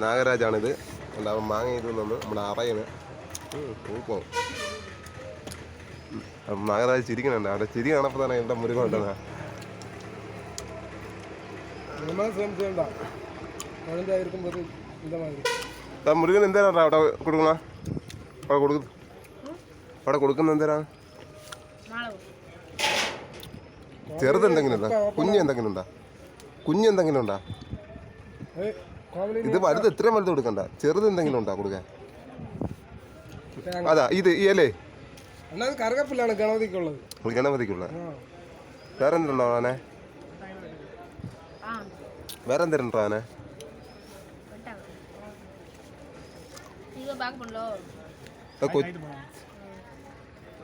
നാഗരാജാണിത്. ഉണ്ടാവും മാങ്ങ ഇത് നിന്ന് നമ്മുടെ അറയന് പോകും. നാഗരാജ് ചിരിക്കുന്നുണ്ട്. അവിടെ ചിരി കാണപ്പോൾ തന്നെ എന്താ മുരുകൻ ഉണ്ടെന്നാ. മുരുകൻ എന്തേരാ അവിടെ കൊടുക്കണ? അവിടെ കൊടുക്കുന്ന എന്തേരാ? ചെറുതെന്തെങ്കിലും ഉണ്ടോ? കുഞ്ഞെന്തെങ്കിലും ഉണ്ടോ? ഇത് വലുത് എത്രയും വലുത് കൊടുക്കണ്ട. ചെറുത് എന്തെങ്കിലും ഉണ്ടോ കൊടുക്കാൻ? അതാ ഇത് ഈ അല്ലേ കറുകപ്പില്ലാണ് ഗണപതിക്കുള്ളത്. വേറെ എന്തിനുണ്ടോ ആനെ? വേറെ എന്തിനുണ്ടോ ആനെ?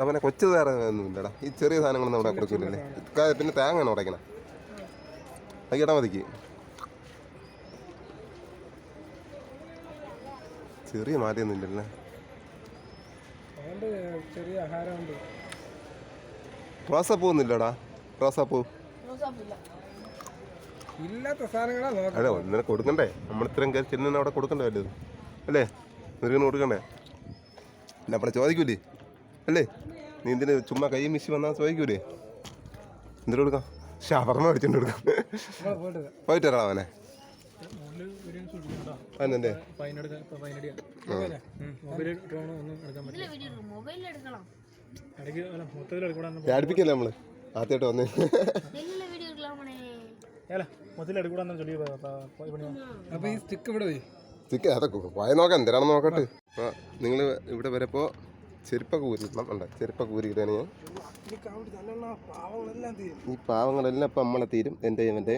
അവനെ കൊച്ചു വേറെ ഒന്നുമില്ലടാ. ഈ ചെറിയ സാധനങ്ങളൊന്നും അവിടെ കൊടുക്കില്ലല്ലേ. പിന്നെ തേങ്ങ ഉടയ്ക്കണം. അത് ഗണപതിക്ക് ചെറിയ മാറ്റമൊന്നും ഇല്ലല്ലേ. ചെറിയ ആഹാരമുണ്ട്. റോസാപ്പൂ ഒന്നുമില്ലടാ. റോസാപ്പൂ ഇല്ലാത്ത സാധനങ്ങളാണ്. അതെ ഒന്നിനെ കൊടുക്കണ്ടേ? നമ്മൾ ഇത്രയും കയറി ചെന്നിന് അവിടെ കൊടുക്കണ്ടേ വല്ലത് അല്ലേ? മുരുകന് കൊടുക്കണ്ടേ? പിന്നെ അവിടെ ചോദിക്കൂലേ അല്ലേ? നീ എന്തിന് ചുമ്മാ കൈ മിശി വന്നാൽ ചോദിക്കൂലേ? എന്തിനു കൊടുക്കാം? ഷവർമ്മ അടിച്ചോണ്ട് കൊടുക്കാം. പോയിട്ട് വരാം അവനെ. അതെ അടുപ്പിക്കല്ലേ നമ്മള് ആദ്യമായിട്ട് വന്നേ. സ്റ്റിക്ക് അതൊക്കെ പോയ നോക്കാം എന്തിനാണെന്ന് നോക്കട്ടെ. അപ്പോൾ നിങ്ങൾ ഇവിടെ വരപ്പോ ചെരുപ്പൊക്കെ ഊരിക്കണം. ഉണ്ട് ചെരുപ്പൊക്കെ ഊരിയിട്ടാണ് ഞാൻ. ഈ പാവങ്ങളെല്ലാം ഇപ്പം നമ്മളെ തീരും. എൻ്റെ ഇവൻ്റെ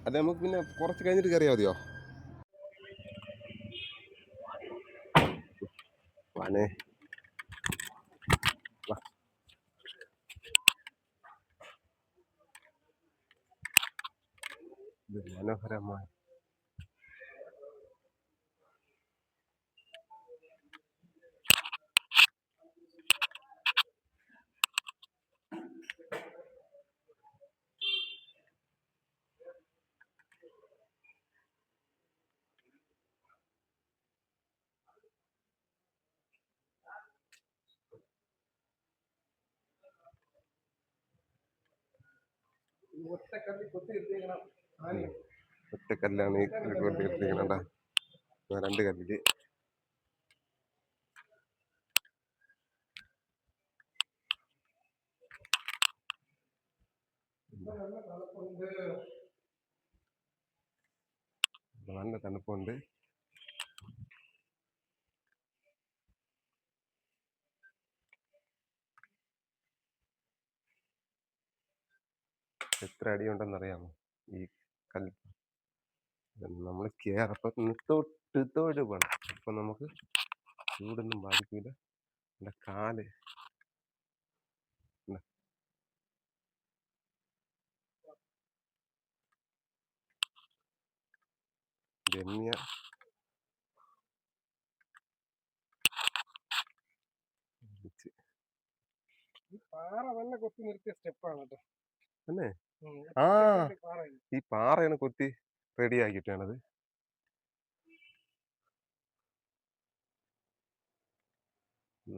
അല്ല നമുക്ക് പിന്നെ കുറച്ച് കഴിഞ്ഞിട്ട് കയറിയാൽ മതിയോ? വാനേ മനോഹരമായ ഒറ്റക്കല്ലാണ് എടുത്തിരിക്കണ. രണ്ട് കല്ലില് നല്ല തണുപ്പുണ്ട്. എത്ര അടിയുണ്ടെന്നറിയാമോ ഈ കല്ല്? നമ്മൾ കയറപ്പം തൊട്ട് വേണം. അപ്പം നമുക്ക് ചൂടൊന്നും ബാധിക്കില്ല. എൻ്റെ കാല് രമ്യ കൊത്തി നിർത്തിയ സ്റ്റെപ്പാണ് കേട്ടോ. അല്ലേ? ആ ഈ പാറയാണ് കൊത്തി റെഡി ആക്കിയിട്ടാണത്.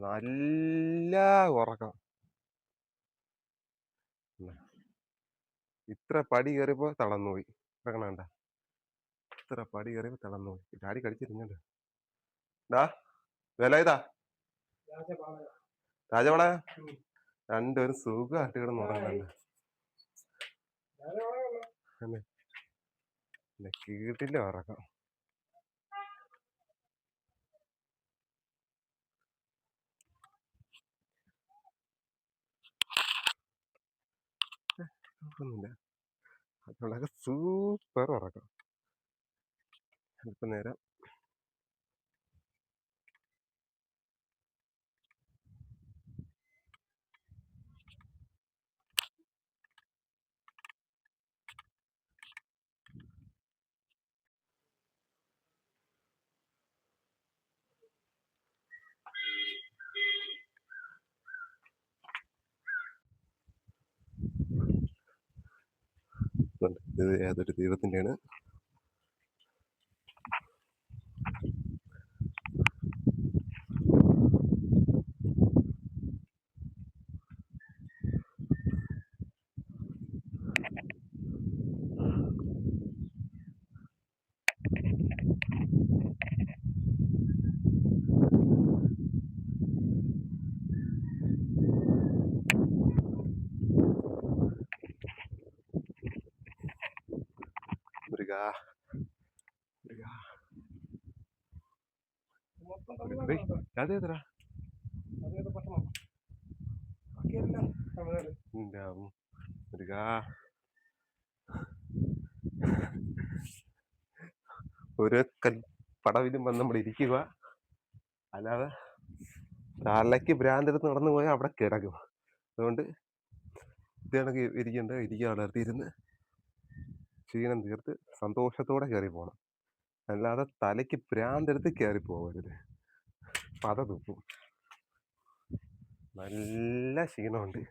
നല്ല ഉറക്കം. ഇത്ര പടി കയറിയപ്പോ തളർന്നുപോയി. ഇറങ്ങണണ്ട. ഇത്ര പടി കയറിയപ്പോ തളർന്നുപോയി. ചാടി കടിച്ചിരുന്നല്ലോ. ഡാ വില ഇതാ രാജവള രണ്ടൊരു സുഖമായിട്ട് കിടന്ന് ഉറങ്ങണല്ലോ. കീട്ടില്ല ഉറക്കം. ഒന്നുമില്ല. അതുകൊണ്ടൊക്കെ സൂപ്പർ ഉറക്കം. അല്പം നേരം ഇത് ഏതൊരു ദൈവത്തിൻ്റെയാണ്. അതേതരാ അതേത് പട്ടണം ബാക്കിയെല്ലാം തമിഴ്നാട്. മുരുകാ ഒരു പടവിലും വന്ന് നമ്മൾ ഇരിക്കുക, അല്ലാതെ തലയ്ക്ക് ഭ്രാന്തെടുത്ത് നടന്നു പോയാൽ അവിടെ കിടക്കും. അതുകൊണ്ട് ഇത് കണക്ക് ഇരിക്കാനുള്ളടത്ത് ഇരുന്ന് ക്ഷീണം തീർത്ത് സന്തോഷത്തോടെ കയറി പോകണം. അല്ലാതെ തലയ്ക്ക് ഭ്രാന്തെടുത്ത് കയറി പോകരുത്, പത തുപ്പും. നല്ല ക്ഷീണമുണ്ട്.